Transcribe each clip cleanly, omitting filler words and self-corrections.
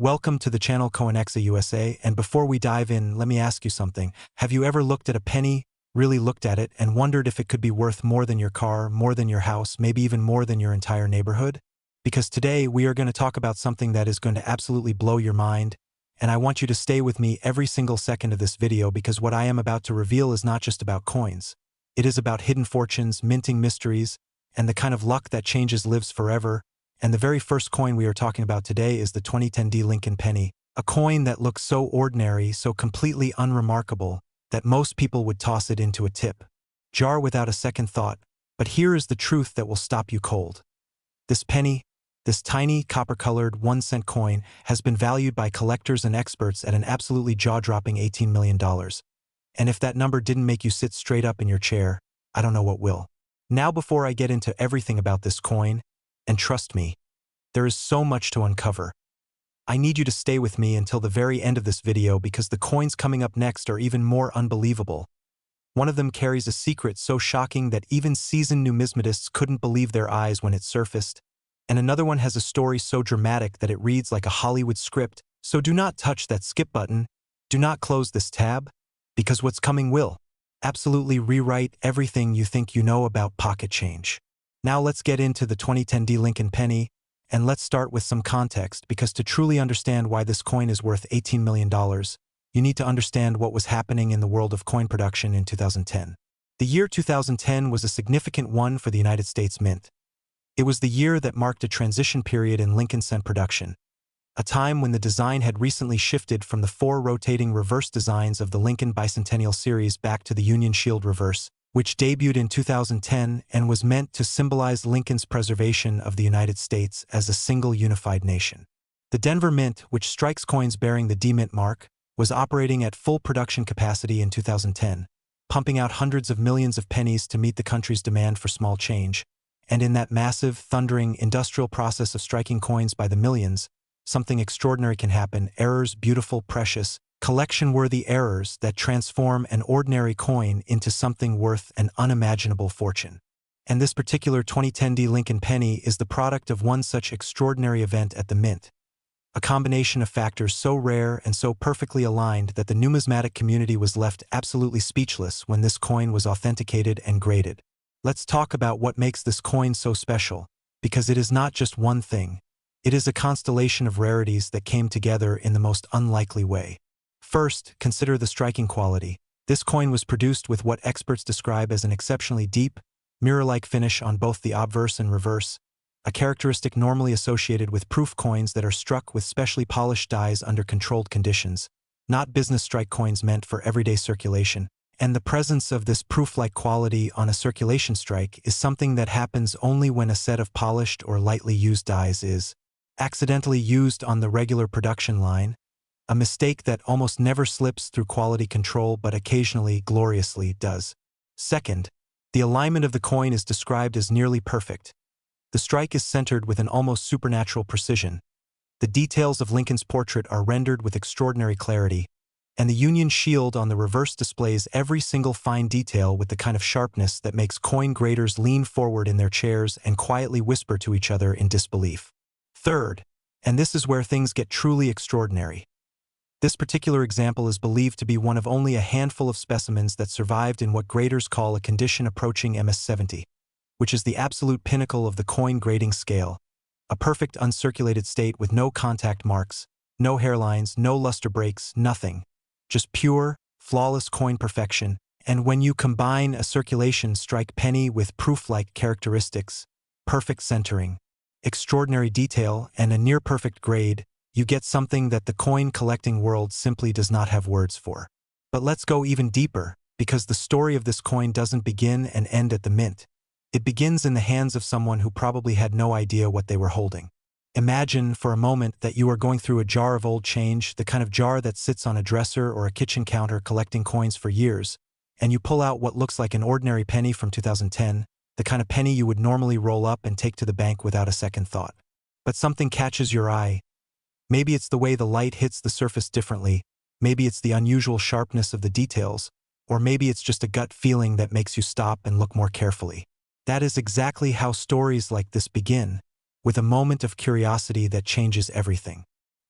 Welcome to the channel Coinexa USA, and before we dive in, let me ask you something. Have you ever looked at a penny, really looked at it, and wondered if it could be worth more than your car, more than your house, maybe even more than your entire neighborhood? Because today we are going to talk about something that is going to absolutely blow your mind, and I want you to stay with me every single second of this video because what I am about to reveal is not just about coins. It is about hidden fortunes, minting mysteries, and the kind of luck that changes lives forever. And the very first coin we are talking about today is the 2010 Lincoln Penny, a coin that looks so ordinary, so completely unremarkable, that most people would toss it into a tip jar without a second thought. But here is the truth that will stop you cold. This penny, this tiny copper-colored 1-cent coin, has been valued by collectors and experts at an absolutely jaw-dropping $18 million. And if that number didn't make you sit straight up in your chair, I don't know what will. Now, before I get into everything about this coin, and trust me, there is so much to uncover, I need you to stay with me until the very end of this video because the coins coming up next are even more unbelievable. One of them carries a secret so shocking that even seasoned numismatists couldn't believe their eyes when it surfaced, and another one has a story so dramatic that it reads like a Hollywood script. So do not touch that skip button, do not close this tab, because what's coming will absolutely rewrite everything you think you know about pocket change. Now let's get into the 2010 Lincoln Penny, and let's start with some context, because to truly understand why this coin is worth $18 million, you need to understand what was happening in the world of coin production in 2010. The year 2010 was a significant one for the United States Mint. It was the year that marked a transition period in Lincoln cent production, a time when the design had recently shifted from the 4 rotating reverse designs of the Lincoln Bicentennial series back to the Union Shield reverse, which debuted in 2010 and was meant to symbolize Lincoln's preservation of the United States as a single unified nation. The Denver Mint, which strikes coins bearing the D-Mint mark, was operating at full production capacity in 2010, pumping out hundreds of millions of pennies to meet the country's demand for small change. And in that massive, thundering, industrial process of striking coins by the millions, something extraordinary can happen: errors, beautiful, precious, collection-worthy errors that transform an ordinary coin into something worth an unimaginable fortune. And this particular 2010 Lincoln Penny is the product of one such extraordinary event at the Mint. A combination of factors so rare and so perfectly aligned that the numismatic community was left absolutely speechless when this coin was authenticated and graded. Let's talk about what makes this coin so special, because it is not just one thing. It is a constellation of rarities that came together in the most unlikely way. First, consider the striking quality. This coin was produced with what experts describe as an exceptionally deep, mirror-like finish on both the obverse and reverse, a characteristic normally associated with proof coins that are struck with specially polished dies under controlled conditions, not business strike coins meant for everyday circulation. And the presence of this proof-like quality on a circulation strike is something that happens only when a set of polished or lightly used dies is accidentally used on the regular production line, a mistake that almost never slips through quality control but occasionally gloriously does. Second, the alignment of the coin is described as nearly perfect. The strike is centered with an almost supernatural precision. The details of Lincoln's portrait are rendered with extraordinary clarity, and the Union Shield on the reverse displays every single fine detail with the kind of sharpness that makes coin graders lean forward in their chairs and quietly whisper to each other in disbelief. Third, and this is where things get truly extraordinary, this particular example is believed to be one of only a handful of specimens that survived in what graders call a condition approaching MS-70, which is the absolute pinnacle of the coin grading scale, a perfect uncirculated state with no contact marks, no hairlines, no luster breaks, nothing. Just pure, flawless coin perfection. And when you combine a circulation strike penny with proof-like characteristics, perfect centering, extraordinary detail, and a near-perfect grade, you get something that the coin collecting world simply does not have words for. But let's go even deeper, because the story of this coin doesn't begin and end at the Mint. It begins in the hands of someone who probably had no idea what they were holding. Imagine for a moment that you are going through a jar of old change, the kind of jar that sits on a dresser or a kitchen counter collecting coins for years, and you pull out what looks like an ordinary penny from 2010, the kind of penny you would normally roll up and take to the bank without a second thought. But something catches your eye. Maybe it's the way the light hits the surface differently, maybe it's the unusual sharpness of the details, or maybe it's just a gut feeling that makes you stop and look more carefully. That is exactly how stories like this begin, with a moment of curiosity that changes everything.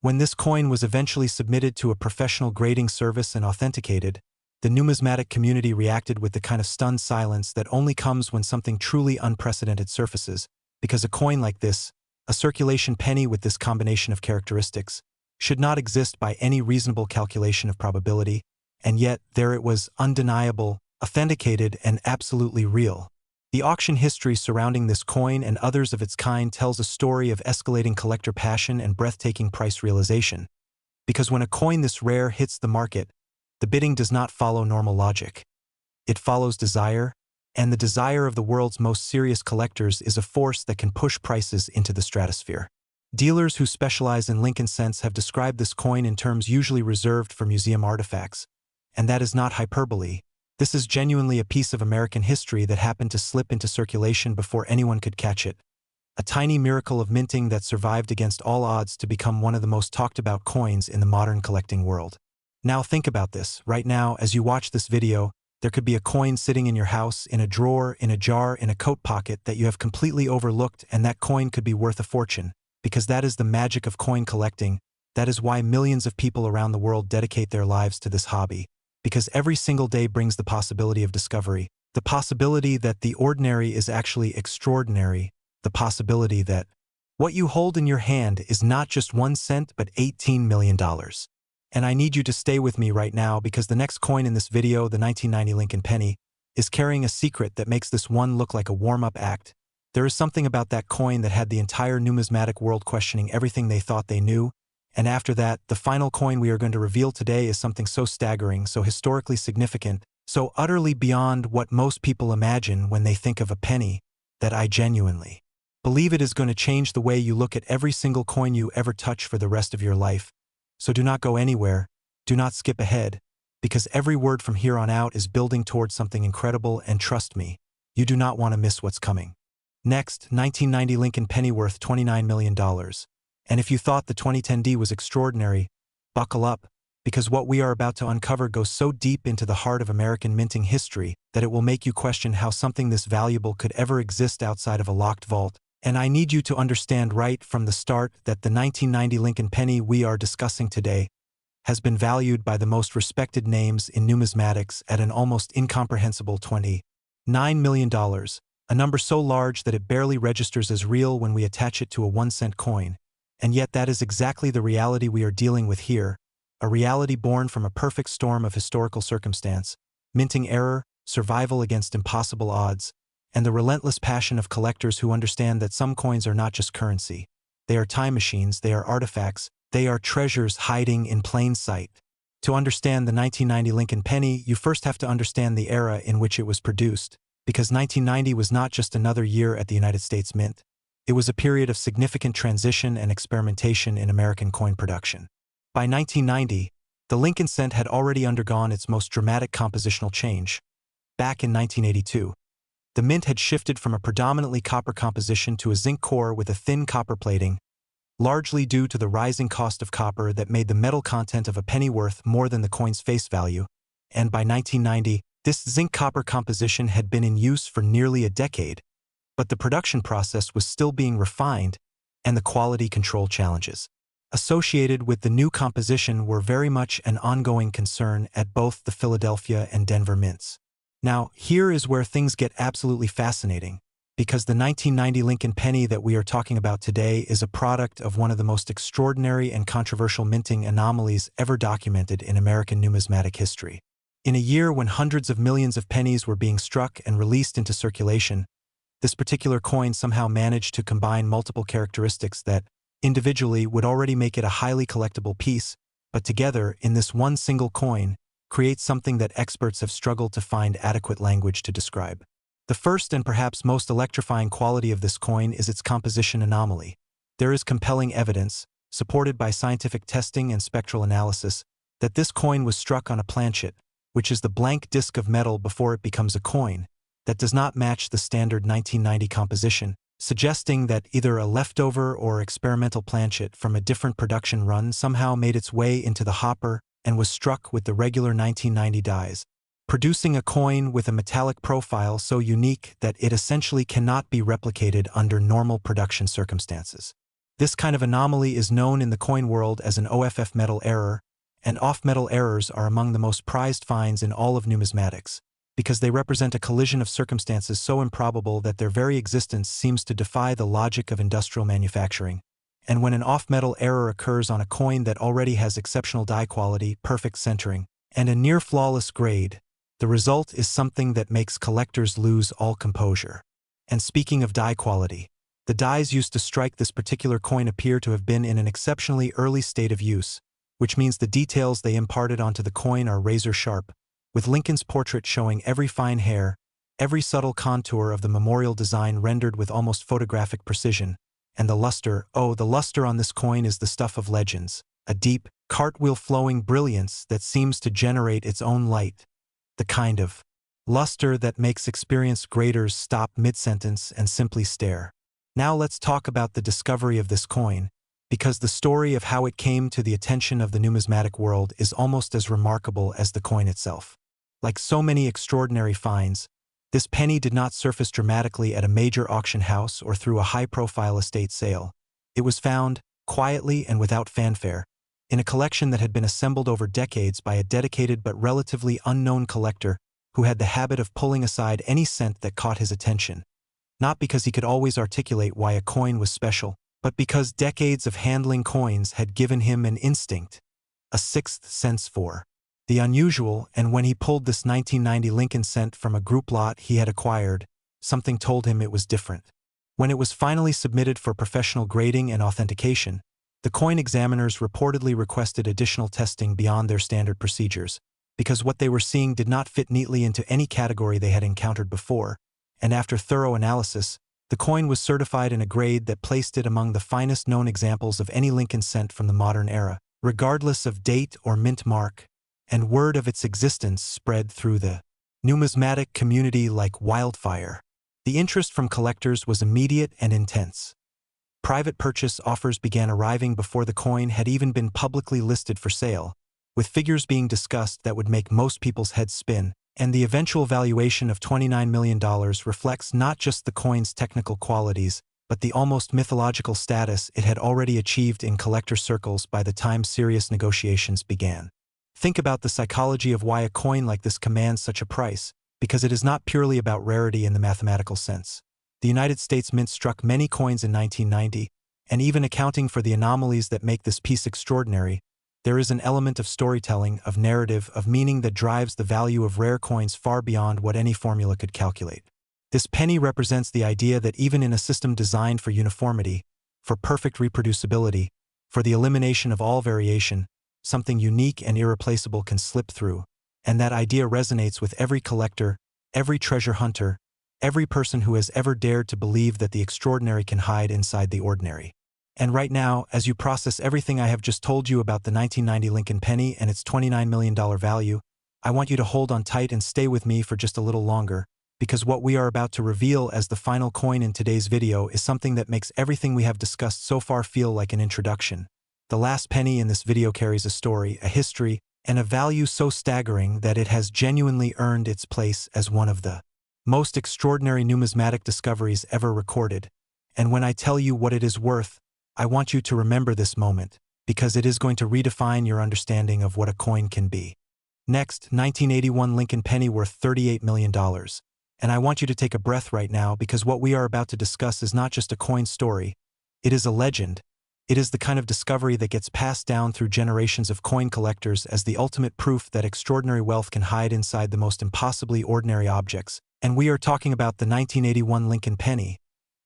When this coin was eventually submitted to a professional grading service and authenticated, the numismatic community reacted with the kind of stunned silence that only comes when something truly unprecedented surfaces, because a coin like this, a circulation penny with this combination of characteristics, should not exist by any reasonable calculation of probability, and yet there it was, undeniable, authenticated, and absolutely real. The auction history surrounding this coin and others of its kind tells a story of escalating collector passion and breathtaking price realization, because when a coin this rare hits the market, the bidding does not follow normal logic. It follows desire, and the desire of the world's most serious collectors is a force that can push prices into the stratosphere. Dealers who specialize in Lincoln cents have described this coin in terms usually reserved for museum artifacts, and that is not hyperbole. This is genuinely a piece of American history that happened to slip into circulation before anyone could catch it. A tiny miracle of minting that survived against all odds to become one of the most talked about coins in the modern collecting world. Now think about this. Right now, as you watch this video, there could be a coin sitting in your house, in a drawer, in a jar, in a coat pocket that you have completely overlooked, and that coin could be worth a fortune. Because that is the magic of coin collecting. That is why millions of people around the world dedicate their lives to this hobby. Because every single day brings the possibility of discovery, the possibility that the ordinary is actually extraordinary, the possibility that what you hold in your hand is not just 1 cent but $18 million. And I need you to stay with me right now because the next coin in this video, the 1990 Lincoln Penny, is carrying a secret that makes this one look like a warm-up act. There is something about that coin that had the entire numismatic world questioning everything they thought they knew. And after that, the final coin we are going to reveal today is something so staggering, so historically significant, so utterly beyond what most people imagine when they think of a penny, that I genuinely believe it is going to change the way you look at every single coin you ever touch for the rest of your life. So do not go anywhere, do not skip ahead, because every word from here on out is building towards something incredible, and trust me, you do not want to miss what's coming. Next, 1990 Lincoln Penny worth $29 million. And if you thought the 2010D was extraordinary, buckle up, because what we are about to uncover goes so deep into the heart of American minting history that it will make you question how something this valuable could ever exist outside of a locked vault. And I need you to understand right from the start that the 1990 Lincoln Penny we are discussing today has been valued by the most respected names in numismatics at an almost incomprehensible $29 million, a number so large that it barely registers as real when we attach it to a 1-cent coin. And yet that is exactly the reality we are dealing with here, a reality born from a perfect storm of historical circumstance, minting error, survival against impossible odds, and the relentless passion of collectors who understand that some coins are not just currency. They are time machines, they are artifacts, they are treasures hiding in plain sight. To understand the 1990 Lincoln Penny, you first have to understand the era in which it was produced, because 1990 was not just another year at the United States Mint. It was a period of significant transition and experimentation in American coin production. By 1990, the Lincoln cent had already undergone its most dramatic compositional change. Back in 1982, the mint had shifted from a predominantly copper composition to a zinc core with a thin copper plating, largely due to the rising cost of copper that made the metal content of a penny worth more than the coin's face value. And by 1990, this zinc-copper composition had been in use for nearly a decade, but the production process was still being refined, and the quality control challenges associated with the new composition were very much an ongoing concern at both the Philadelphia and Denver mints. Now, here is where things get absolutely fascinating, because the 1990 Lincoln Penny that we are talking about today is a product of one of the most extraordinary and controversial minting anomalies ever documented in American numismatic history. In a year when hundreds of millions of pennies were being struck and released into circulation, this particular coin somehow managed to combine multiple characteristics that, individually, would already make it a highly collectible piece, but together, in this one single coin, creates something that experts have struggled to find adequate language to describe. The first and perhaps most electrifying quality of this coin is its composition anomaly. There is compelling evidence, supported by scientific testing and spectral analysis, that this coin was struck on a planchet, which is the blank disk of metal before it becomes a coin, that does not match the standard 1990 composition, suggesting that either a leftover or experimental planchet from a different production run somehow made its way into the hopper and was struck with the regular 1990 dies, producing a coin with a metallic profile so unique that it essentially cannot be replicated under normal production circumstances. This kind of anomaly is known in the coin world as an OFF metal error, and off-metal errors are among the most prized finds in all of numismatics, because they represent a collision of circumstances so improbable that their very existence seems to defy the logic of industrial manufacturing. And when an off-metal error occurs on a coin that already has exceptional die quality, perfect centering, and a near-flawless grade, the result is something that makes collectors lose all composure. And speaking of die quality, the dies used to strike this particular coin appear to have been in an exceptionally early state of use, which means the details they imparted onto the coin are razor-sharp, with Lincoln's portrait showing every fine hair, every subtle contour of the memorial design rendered with almost photographic precision, and the luster, oh, the luster on this coin is the stuff of legends, a deep, cartwheel-flowing brilliance that seems to generate its own light, the kind of luster that makes experienced graders stop mid-sentence and simply stare. Now let's talk about the discovery of this coin, because the story of how it came to the attention of the numismatic world is almost as remarkable as the coin itself. Like so many extraordinary finds, this penny did not surface dramatically at a major auction house or through a high-profile estate sale. It was found, quietly and without fanfare, in a collection that had been assembled over decades by a dedicated but relatively unknown collector who had the habit of pulling aside any cent that caught his attention. Not because he could always articulate why a coin was special, but because decades of handling coins had given him an instinct, a sixth sense for the unusual, and when he pulled this 1990 Lincoln cent from a group lot he had acquired, something told him it was different. When it was finally submitted for professional grading and authentication, the coin examiners reportedly requested additional testing beyond their standard procedures, because what they were seeing did not fit neatly into any category they had encountered before, and after thorough analysis, the coin was certified in a grade that placed it among the finest known examples of any Lincoln cent from the modern era, regardless of date or mint mark, and word of its existence spread through the numismatic community like wildfire. The interest from collectors was immediate and intense. Private purchase offers began arriving before the coin had even been publicly listed for sale, with figures being discussed that would make most people's heads spin, and the eventual valuation of $29 million reflects not just the coin's technical qualities, but the almost mythological status it had already achieved in collector circles by the time serious negotiations began. Think about the psychology of why a coin like this commands such a price, because it is not purely about rarity in the mathematical sense. The United States Mint struck many coins in 1990, and even accounting for the anomalies that make this piece extraordinary, there is an element of storytelling, of narrative, of meaning that drives the value of rare coins far beyond what any formula could calculate. This penny represents the idea that even in a system designed for uniformity, for perfect reproducibility, for the elimination of all variation, something unique and irreplaceable can slip through, and that idea resonates with every collector, every treasure hunter, every person who has ever dared to believe that the extraordinary can hide inside the ordinary. And right now, as you process everything I have just told you about the 1990 Lincoln penny and its $29 million value, I want you to hold on tight and stay with me for just a little longer, because what we are about to reveal as the final coin in today's video is something that makes everything we have discussed so far feel like an introduction. The last penny in this video carries a story, a history, and a value so staggering that it has genuinely earned its place as one of the most extraordinary numismatic discoveries ever recorded. And when I tell you what it is worth, I want you to remember this moment, because it is going to redefine your understanding of what a coin can be. Next, 1981 Lincoln penny worth $38 million. And I want you to take a breath right now, because what we are about to discuss is not just a coin story, it is a legend. It is the kind of discovery that gets passed down through generations of coin collectors as the ultimate proof that extraordinary wealth can hide inside the most impossibly ordinary objects. And we are talking about the 1981 Lincoln penny,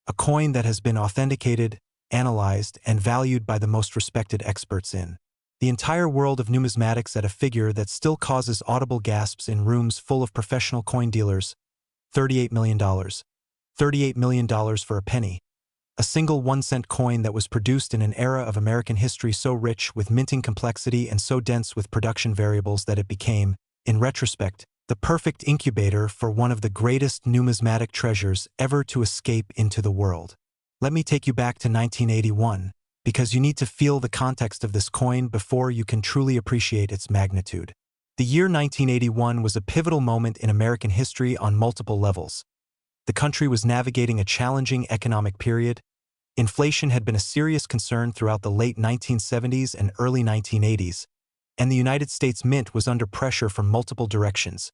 a coin that has been authenticated, analyzed, and valued by the most respected experts in the entire world of numismatics at a figure that still causes audible gasps in rooms full of professional coin dealers. $38 million. $38 million for a penny. A single 1-cent coin that was produced in an era of American history so rich with minting complexity and so dense with production variables that it became, in retrospect, the perfect incubator for one of the greatest numismatic treasures ever to escape into the world. Let me take you back to 1981, because you need to feel the context of this coin before you can truly appreciate its magnitude. The year 1981 was a pivotal moment in American history on multiple levels. The country was navigating a challenging economic period. Inflation had been a serious concern throughout the late 1970s and early 1980s, and the United States Mint was under pressure from multiple directions,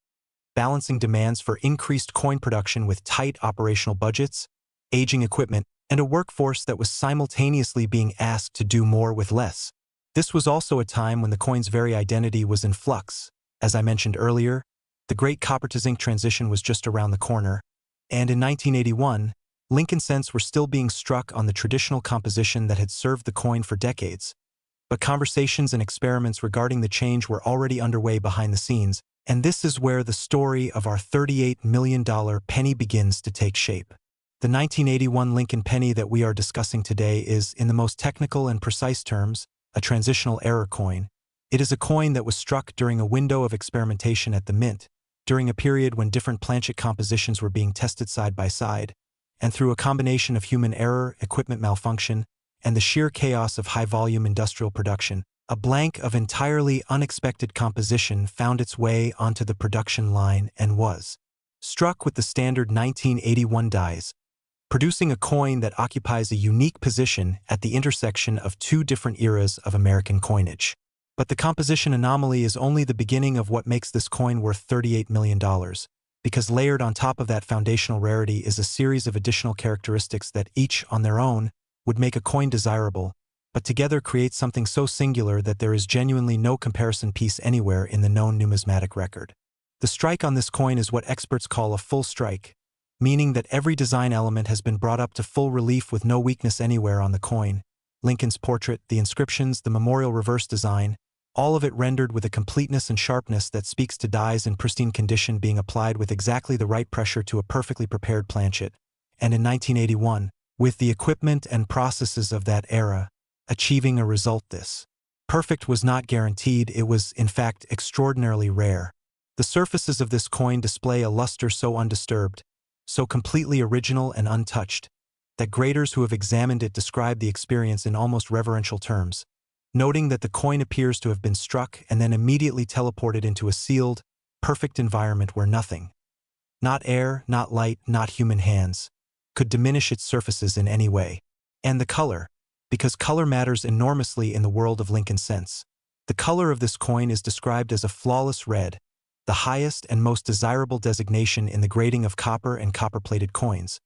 balancing demands for increased coin production with tight operational budgets, aging equipment, and a workforce that was simultaneously being asked to do more with less. This was also a time when the coin's very identity was in flux. As I mentioned earlier, the great copper-to-zinc transition was just around the corner, and in 1981, Lincoln cents were still being struck on the traditional composition that had served the coin for decades. But conversations and experiments regarding the change were already underway behind the scenes, and this is where the story of our $38 million penny begins to take shape. The 1981 Lincoln penny that we are discussing today is, in the most technical and precise terms, a transitional error coin. It is a coin that was struck during a window of experimentation at the Mint, during a period when different planchet compositions were being tested side by side, and through a combination of human error, equipment malfunction, and the sheer chaos of high-volume industrial production, a blank of entirely unexpected composition found its way onto the production line and was struck with the standard 1981 dies, producing a coin that occupies a unique position at the intersection of two different eras of American coinage. But the composition anomaly is only the beginning of what makes this coin worth $38 million, because layered on top of that foundational rarity is a series of additional characteristics that each, on their own, would make a coin desirable, but together create something so singular that there is genuinely no comparison piece anywhere in the known numismatic record. The strike on this coin is what experts call a full strike, meaning that every design element has been brought up to full relief with no weakness anywhere on the coin. Lincoln's portrait, the inscriptions, the memorial reverse design, all of it rendered with a completeness and sharpness that speaks to dies in pristine condition being applied with exactly the right pressure to a perfectly prepared planchet. And in 1981, with the equipment and processes of that era, achieving a result this perfect was not guaranteed, it was, in fact, extraordinarily rare. The surfaces of this coin display a luster so undisturbed, so completely original and untouched, that graders who have examined it describe the experience in almost reverential terms, noting that the coin appears to have been struck and then immediately teleported into a sealed, perfect environment where nothing, not air, not light, not human hands, could diminish its surfaces in any way. And the color, because color matters enormously in the world of Lincoln cents. The color of this coin is described as a flawless red, the highest and most desirable designation in the grading of copper and copper-plated coins,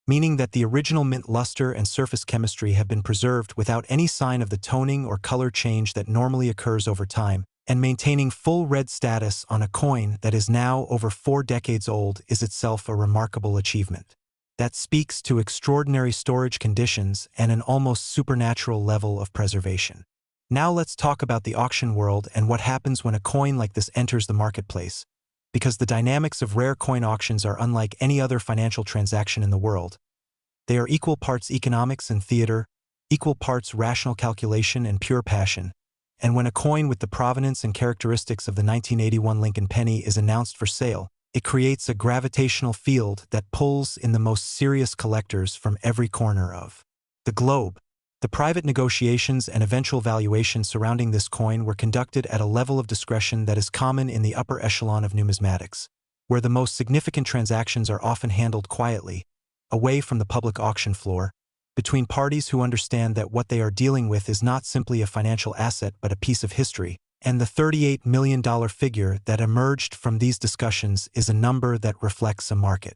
meaning that the original mint luster and surface chemistry have been preserved without any sign of the toning or color change that normally occurs over time, and maintaining full red status on a coin that is now over 4 decades old is itself a remarkable achievement. That speaks to extraordinary storage conditions and an almost supernatural level of preservation. Now let's talk about the auction world and what happens when a coin like this enters the marketplace, because the dynamics of rare coin auctions are unlike any other financial transaction in the world. They are equal parts economics and theater, equal parts rational calculation and pure passion, and when a coin with the provenance and characteristics of the 1981 Lincoln penny is announced for sale, it creates a gravitational field that pulls in the most serious collectors from every corner of the globe. The private negotiations and eventual valuation surrounding this coin were conducted at a level of discretion that is common in the upper echelon of numismatics, where the most significant transactions are often handled quietly, away from the public auction floor, between parties who understand that what they are dealing with is not simply a financial asset but a piece of history, and the $38 million figure that emerged from these discussions is a number that reflects a market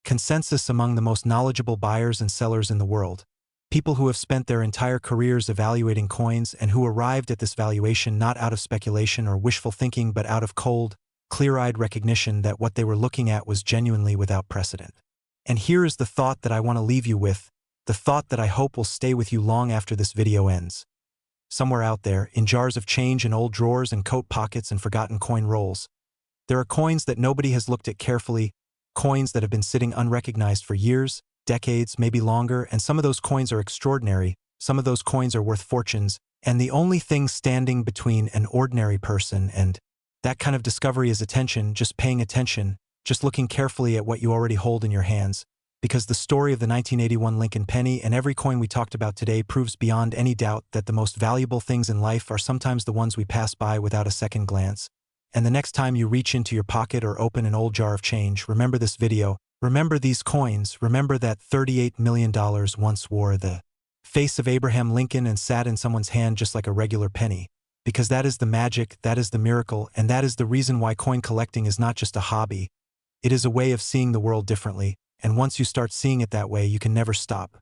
consensus among the most knowledgeable buyers and sellers in the world. People who have spent their entire careers evaluating coins and who arrived at this valuation not out of speculation or wishful thinking but out of cold, clear-eyed recognition that what they were looking at was genuinely without precedent. And here is the thought that I want to leave you with, the thought that I hope will stay with you long after this video ends. Somewhere out there, in jars of change in old drawers and coat pockets and forgotten coin rolls, there are coins that nobody has looked at carefully, coins that have been sitting unrecognized for years, decades, maybe longer, and some of those coins are extraordinary, some of those coins are worth fortunes, and the only thing standing between an ordinary person and that kind of discovery is attention, just paying attention, just looking carefully at what you already hold in your hands, because the story of the 1981 Lincoln penny and every coin we talked about today proves beyond any doubt that the most valuable things in life are sometimes the ones we pass by without a second glance. And the next time you reach into your pocket or open an old jar of change, remember this video, remember these coins, remember that $38 million once wore the face of Abraham Lincoln and sat in someone's hand just like a regular penny. Because that is the magic, that is the miracle, and that is the reason why coin collecting is not just a hobby. It is a way of seeing the world differently, and once you start seeing it that way, you can never stop.